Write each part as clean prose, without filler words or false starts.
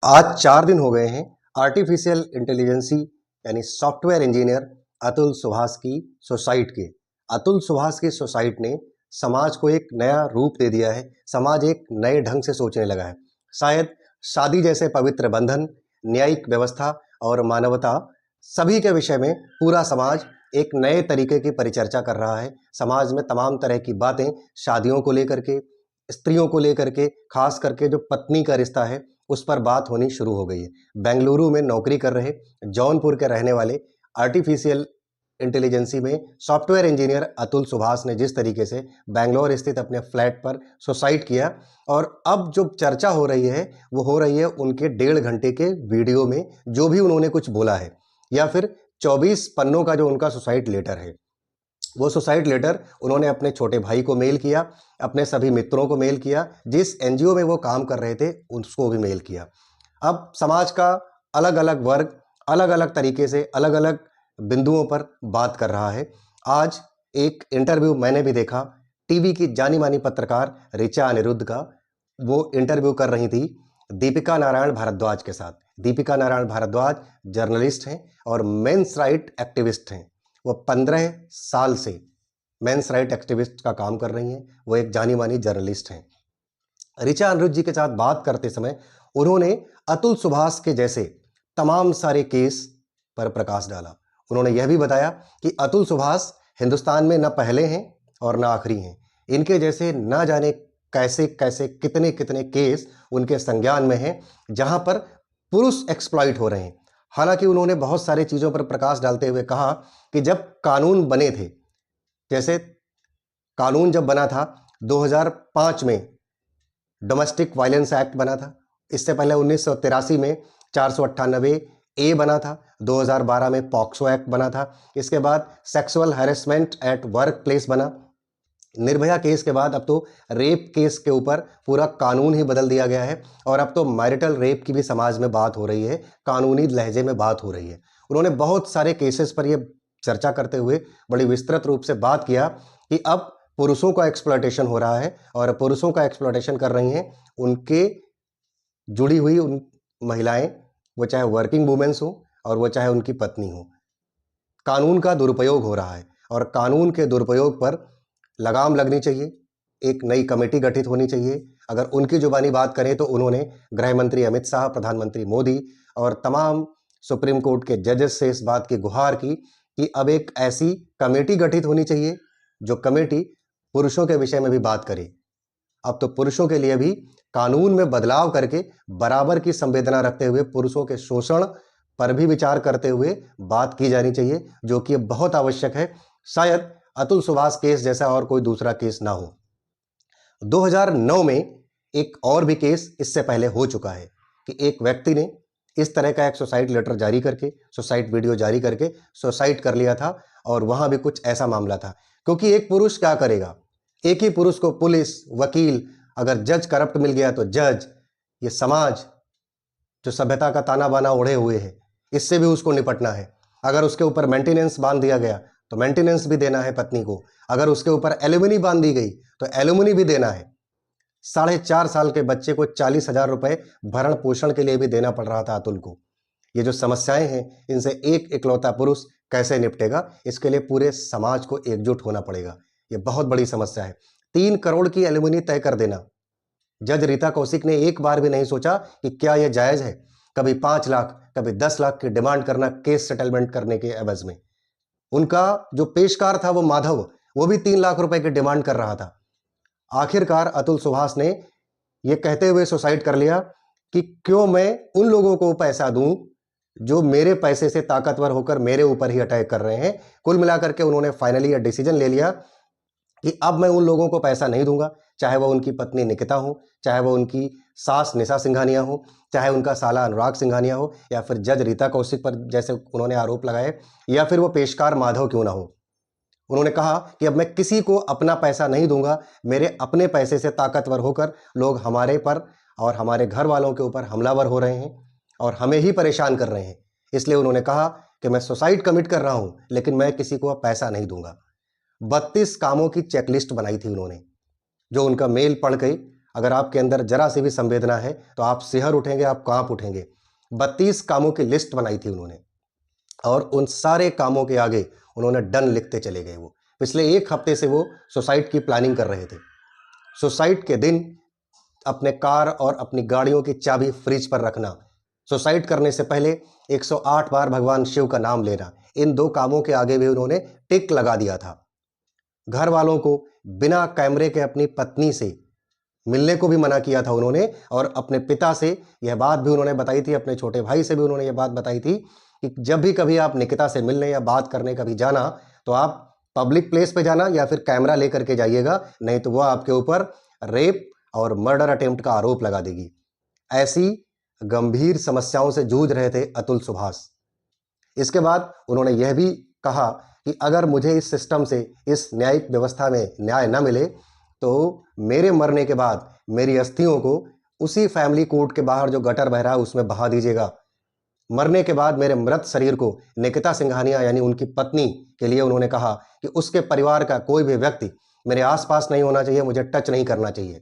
आज 4 दिन हो गए हैं आर्टिफिशियल इंटेलिजेंसी यानी सॉफ्टवेयर इंजीनियर अतुल सुभाष की सुसाइड के। अतुल सुभाष की सुसाइड ने समाज को एक नया रूप दे दिया है। समाज एक नए ढंग से सोचने लगा है। शायद शादी जैसे पवित्र बंधन, न्यायिक व्यवस्था और मानवता, सभी के विषय में पूरा समाज एक नए तरीके की परिचर्चा कर रहा है। समाज में तमाम तरह की बातें शादियों को लेकर के, स्त्रियों को लेकर के, खास करके जो पत्नी का रिश्ता है उस पर बात होनी शुरू हो गई है। बेंगलुरु में नौकरी कर रहे जौनपुर के रहने वाले आर्टिफिशियल इंटेलिजेंसी में सॉफ्टवेयर इंजीनियर अतुल सुभाष ने जिस तरीके से बेंगलोर स्थित अपने फ्लैट पर सुसाइड किया, और अब जो चर्चा हो रही है वो हो रही है उनके 1.5 घंटे के वीडियो में, जो भी उन्होंने कुछ बोला है, या फिर 24 पन्नों का जो उनका सुसाइड लेटर है। वो सुसाइड लेटर उन्होंने अपने छोटे भाई को मेल किया, अपने सभी मित्रों को मेल किया, जिस एनजीओ में वो काम कर रहे थे उसको भी मेल किया। अब समाज का अलग अलग वर्ग अलग अलग तरीके से अलग अलग बिंदुओं पर बात कर रहा है। आज एक इंटरव्यू मैंने भी देखा, टीवी की जानी मानी पत्रकार ऋचा अनिरुद्ध का। वो इंटरव्यू कर रही थी दीपिका नारायण भारद्वाज के साथ। दीपिका नारायण भारद्वाज जर्नलिस्ट हैं और मेंस राइट एक्टिविस्ट हैं। वो 15 साल से मेंस राइट एक्टिविस्ट का काम कर रही हैं। वो एक जानी मानी जर्नलिस्ट हैं। ऋचा अनिरुद्ध जी के साथ बात करते समय उन्होंने अतुल सुभाष के जैसे तमाम सारे केस पर प्रकाश डाला। उन्होंने यह भी बताया कि अतुल सुभाष हिंदुस्तान में न पहले हैं और न आखिरी हैं। इनके जैसे न जाने कैसे कैसे कितने कितने केस उनके संज्ञान में हैं जहां पर पुरुष एक्सप्लॉइट हो रहे हैं। हालांकि उन्होंने बहुत सारी चीजों पर प्रकाश डालते हुए कहा कि जब कानून बने थे, जैसे कानून जब बना था 2005 में डोमेस्टिक वायलेंस एक्ट बना था, इससे पहले 1983 में 498 ए बना था, 2012 में पॉक्सो एक्ट बना था, इसके बाद sexual harassment at work place बना, निर्भया केस के बाद अब तो रेप केस के ऊपर पूरा कानून ही बदल दिया गया है, और अब तो मैरिटल रेप की भी समाज में बात हो रही है, कानूनी लहजे में बात हो रही है। उन्होंने बहुत सारे केसेस पर यह चर्चा करते हुए बड़ी विस्तृत रूप से बात किया कि अब पुरुषों का एक्सप्लॉयटेशन हो रहा है, और पुरुषों का एक्सप्लॉयटेशन कर रही हैं उनके जुड़ी हुई उन महिलाएं, वो चाहे वर्किंग वुमेन्स हो और वो चाहे उनकी पत्नी हो। कानून का दुरुपयोग हो रहा है, और कानून के दुरुपयोग पर लगाम लगनी चाहिए। एक नई कमेटी गठित होनी चाहिए। अगर उनकी जुबानी बात करें तो उन्होंने गृह मंत्री अमित शाह, प्रधानमंत्री मोदी और तमाम सुप्रीम कोर्ट के जजेस से इस बात की गुहार की कि अब एक ऐसी कमेटी गठित होनी चाहिए जो कमेटी पुरुषों के विषय में भी बात करे। अब तो पुरुषों के लिए भी कानून में बदलाव करके बराबर की संवेदना रखते हुए पुरुषों के शोषण पर भी विचार करते हुए बात की जानी चाहिए, जो कि बहुत आवश्यक है। शायद अतुल सुभाष केस जैसा और कोई दूसरा केस ना हो। 2009 में एक और भी केस इससे पहले हो चुका है कि एक व्यक्ति ने इस तरह का एक सुसाइड लेटर जारी करके, सुसाइड वीडियो जारी करके सुसाइड कर लिया था, और वहां भी कुछ ऐसा मामला था। क्योंकि एक पुरुष क्या करेगा? एक ही पुरुष को पुलिस, वकील, अगर जज करप्ट मिल गया तो जज, ये समाज जो सभ्यता का ताना बाना ओढ़े हुए है, इससे भी उसको निपटना है। अगर उसके ऊपर मेंटेनेंस बांध दिया गया तो मेंटेनेंस भी देना है पत्नी को। अगर उसके ऊपर एलुमनी बांध दी गई तो एलुमनी भी देना है। 4.5 साल के बच्चे को 40,000 रुपए भरण पोषण के लिए भी देना पड़ रहा था अतुल को। ये जो समस्याएं हैं, इनसे एक इकलौता पुरुष कैसे निपटेगा? इसके लिए पूरे समाज को एकजुट होना पड़ेगा। ये बहुत बड़ी समस्या है। 3 करोड़ की एलुमनी तय कर देना, जज रीता कौशिक ने एक बार भी नहीं सोचा कि क्या यह जायज है। कभी 5 लाख, कभी 10 लाख की डिमांड करना केस सेटलमेंट करने के एवज में। उनका जो पेशकार था वो माधव, वो भी 3 लाख रुपए की डिमांड कर रहा था। आखिरकार अतुल सुभाष ने यह कहते हुए सुसाइड कर लिया कि क्यों मैं उन लोगों को पैसा दूं जो मेरे पैसे से ताकतवर होकर मेरे ऊपर ही अटैक कर रहे हैं। कुल मिलाकर के उन्होंने फाइनली यह डिसीजन ले लिया कि अब मैं उन लोगों को पैसा नहीं दूंगा, चाहे वह उनकी पत्नी निकिता हो, चाहे वह उनकी सास निशा सिंघानिया हो, चाहे उनका साला अनुराग सिंघानिया हो, या फिर जज रीता कौशिक पर जैसे उन्होंने आरोप लगाए, या फिर वो पेशकार माधव क्यों ना हो। उन्होंने कहा कि अब मैं किसी को अपना पैसा नहीं दूंगा। मेरे अपने पैसे से ताकतवर होकर लोग हमारे पर और हमारे घर वालों के ऊपर हमलावर हो रहे हैं और हमें ही परेशान कर रहे हैं। इसलिए उन्होंने कहा कि मैं सुसाइड कमिट कर रहा हूं, लेकिन मैं किसी को पैसा नहीं दूंगा। 32 कामों की चेकलिस्ट बनाई थी उन्होंने, जो उनका मेल पढ़ के अगर आपके अंदर जरा सी भी संवेदना है तो आप सिहर उठेंगे, आप कांप उठेंगे। 32 कामों की लिस्ट बनाई थी उन्होंने और उन सारे कामों के आगे उन्होंने डन लिखते चले गए। वो पिछले 1 हफ्ते से वो सुसाइड की प्लानिंग कर रहे थे। सुसाइड के दिन अपने कार और अपनी गाड़ियों की चाबी फ्रिज पर रखना, सुसाइड करने से पहले 108 बार भगवान शिव का नाम लेना, इन 2 कामों के आगे भी उन्होंने टिक लगा दिया था। घर वालों को बिना कैमरे के अपनी पत्नी से मिलने को भी मना किया था उन्होंने और अपने पिता से यह बात भी उन्होंने बताई थी, अपने छोटे भाई से भी उन्होंने यह बात बताई थी कि जब भी कभी आप निकिता से मिलने या बात करने कभी जाना तो आप पब्लिक प्लेस पे जाना या फिर कैमरा लेकर के जाइएगा, नहीं तो वो आपके ऊपर रेप और मर्डर अटेम्प्ट का आरोप लगा देगी। ऐसी गंभीर समस्याओं से जूझ रहे थे अतुल सुभाष। इसके बाद उन्होंने यह भी कहा कि अगर मुझे इस सिस्टम से, इस न्यायिक व्यवस्था में न्याय न मिले तो मेरे मरने के बाद मेरी अस्थियों को उसी फैमिली कोर्ट के बाहर जो गटर बह रहा है उसमें बहा दीजिएगा। मरने के बाद मेरे मृत शरीर को निकिता सिंघानिया यानी उनकी पत्नी के लिए उन्होंने कहा कि उसके परिवार का कोई भी व्यक्ति मेरे आसपास नहीं होना चाहिए, मुझे टच नहीं करना चाहिए।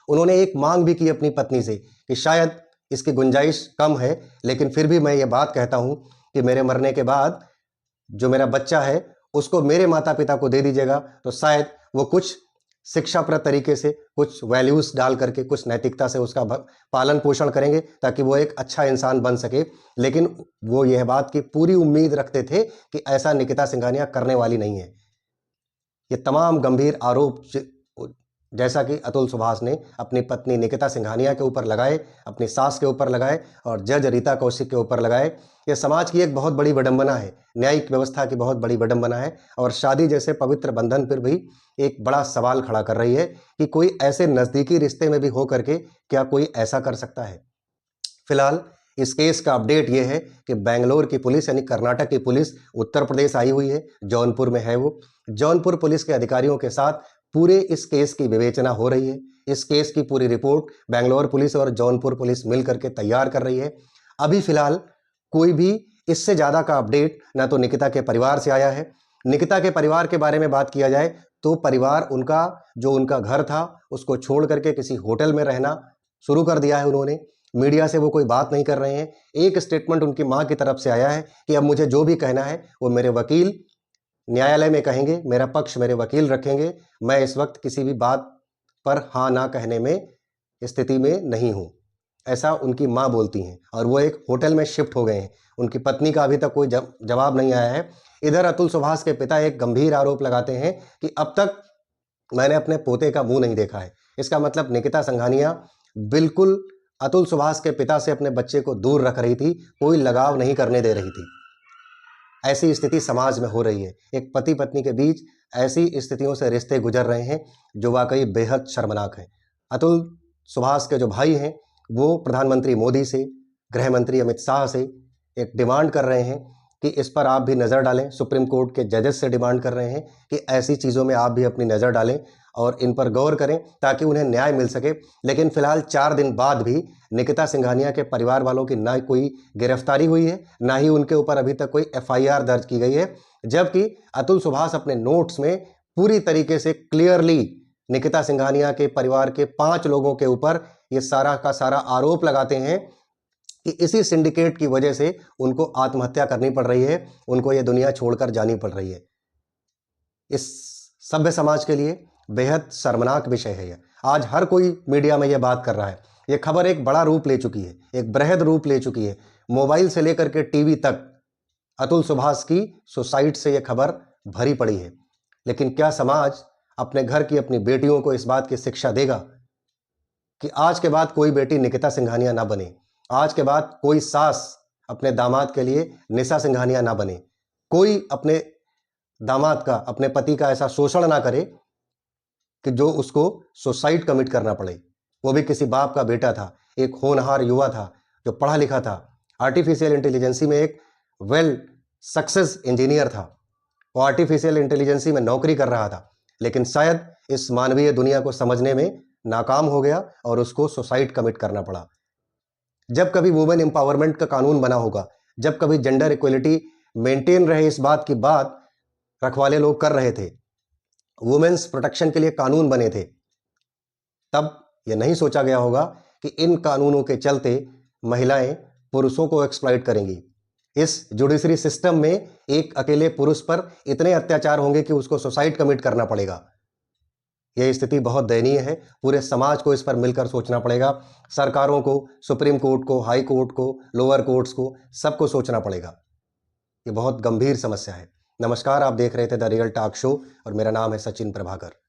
उन्होंने एक मांग भी की अपनी पत्नी से कि शायद इसकी गुंजाइश कम है, लेकिन फिर भी मैं ये बात कहता हूं कि मेरे मरने के बाद जो मेरा बच्चा है उसको मेरे माता पिता को दे दीजिएगा, तो शायद वो कुछ शिक्षाप्रद तरीके से, कुछ वैल्यूज डाल करके, कुछ नैतिकता से उसका पालन पोषण करेंगे ताकि वो एक अच्छा इंसान बन सके। लेकिन वो यह बात की पूरी उम्मीद रखते थे कि ऐसा निकिता सिंघानिया करने वाली नहीं है। ये तमाम गंभीर आरोप जैसा कि अतुल सुभाष ने अपनी पत्नी निकिता सिंघानिया के ऊपर लगाए, अपनी सास के ऊपर लगाए और जज रीता कौशिक के ऊपर लगाए, ये समाज की एक बहुत बड़ी विडंबना है, न्यायिक व्यवस्था की बहुत बड़ी विडंबना है और शादी जैसे पवित्र बंधन पर भी एक बड़ा सवाल खड़ा कर रही है कि कोई ऐसे नज़दीकी रिश्ते में भी हो करके क्या कोई ऐसा कर सकता है। फिलहाल इस केस का अपडेट यह है कि बेंगलोर की पुलिस यानी कर्नाटक की पुलिस उत्तर प्रदेश आई हुई है, जौनपुर में है वो। जौनपुर पुलिस के अधिकारियों के साथ पूरे इस केस की विवेचना हो रही है। इस केस की पूरी रिपोर्ट बेंगलोर पुलिस और जौनपुर पुलिस मिल करके तैयार कर रही है। अभी फिलहाल कोई भी इससे ज़्यादा का अपडेट ना तो निकिता के परिवार से आया है। निकिता के परिवार के बारे में बात किया जाए तो परिवार उनका जो उनका घर था उसको छोड़ करके किसी होटल में रहना शुरू कर दिया है उन्होंने। मीडिया से वो कोई बात नहीं कर रहे हैं। एक स्टेटमेंट उनकी मां की तरफ से आया है कि अब मुझे जो भी कहना है वो मेरे वकील न्यायालय में कहेंगे, मेरा पक्ष मेरे वकील रखेंगे। मैं इस वक्त किसी भी बात पर हाँ ना कहने में स्थिति में नहीं हूं, ऐसा उनकी मां बोलती हैं और वो एक होटल में शिफ्ट हो गए हैं। उनकी पत्नी का अभी तक कोई जवाब नहीं आया है। इधर अतुल सुभाष के पिता एक गंभीर आरोप लगाते हैं कि अब तक मैंने अपने पोते का मुंह नहीं देखा है। इसका मतलब निकिता सिंघानिया बिल्कुल अतुल सुभाष के पिता से अपने बच्चे को दूर रख रही थी, कोई लगाव नहीं करने दे रही थी। ऐसी स्थिति समाज में हो रही है। एक पति पत्नी के बीच ऐसी स्थितियों से रिश्ते गुजर रहे हैं जो वाकई बेहद शर्मनाक है। अतुल सुभाष के जो भाई हैं वो प्रधानमंत्री मोदी से, गृह मंत्री अमित शाह से एक डिमांड कर रहे हैं कि इस पर आप भी नज़र डालें। सुप्रीम कोर्ट के जजेस से डिमांड कर रहे हैं कि ऐसी चीज़ों में आप भी अपनी नज़र डालें और इन पर गौर करें ताकि उन्हें न्याय मिल सके। लेकिन फिलहाल 4 दिन बाद भी निकिता सिंघानिया के परिवार वालों की ना कोई गिरफ्तारी हुई है, ना ही उनके ऊपर अभी तक कोई एफआईआर दर्ज की गई है। जबकि अतुल सुभाष अपने नोट्स में पूरी तरीके से क्लियरली निकिता सिंघानिया के परिवार के 5 लोगों के ऊपर ये सारा का सारा आरोप लगाते हैं कि इसी सिंडिकेट की वजह से उनको आत्महत्या करनी पड़ रही है, उनको ये दुनिया छोड़कर जानी पड़ रही है। इस सभ्य समाज के लिए बेहद शर्मनाक विषय है यह। आज हर कोई मीडिया में यह बात कर रहा है। यह खबर एक बड़ा रूप ले चुकी है, एक बृहद रूप ले चुकी है। मोबाइल से लेकर के टीवी तक अतुल सुभाष की सुसाइड से यह खबर भरी पड़ी है। लेकिन क्या समाज अपने घर की अपनी बेटियों को इस बात की शिक्षा देगा कि आज के बाद कोई बेटी निकिता सिंघानिया ना बने, आज के बाद कोई सास अपने दामाद के लिए निशा सिंघानिया ना बने, कोई अपने दामाद का, अपने पति का ऐसा शोषण ना करे कि जो उसको सुसाइड कमिट करना पड़े। वो भी किसी बाप का बेटा था, एक होनहार युवा था जो पढ़ा लिखा था, आर्टिफिशियल इंटेलिजेंसी में एक वेल सक्सेस इंजीनियर था, वो आर्टिफिशियल इंटेलिजेंसी में नौकरी कर रहा था, लेकिन शायद इस मानवीय दुनिया को समझने में नाकाम हो गया और उसको सुसाइड कमिट करना पड़ा। जब कभी वुमेन एम्पावरमेंट का कानून बना होगा, जब कभी जेंडर इक्वलिटी मेंटेन रहे, इस बात की बात रखवाले लोग कर रहे थे, वुमेन्स प्रोटेक्शन के लिए कानून बने थे, तब यह नहीं सोचा गया होगा कि इन कानूनों के चलते महिलाएं पुरुषों को एक्सप्लॉइट करेंगी। इस जुडिशरी सिस्टम में एक अकेले पुरुष पर इतने अत्याचार होंगे कि उसको सुसाइड कमिट करना पड़ेगा। यह स्थिति बहुत दयनीय है। पूरे समाज को इस पर मिलकर सोचना पड़ेगा। सरकारों को, सुप्रीम कोर्ट को, हाई कोर्ट को, लोअर कोर्ट्स को, सबको सोचना पड़ेगा। ये बहुत गंभीर समस्या है। नमस्कार, आप देख रहे थे द रियल टॉक शो और मेरा नाम है सचिन प्रभाकर।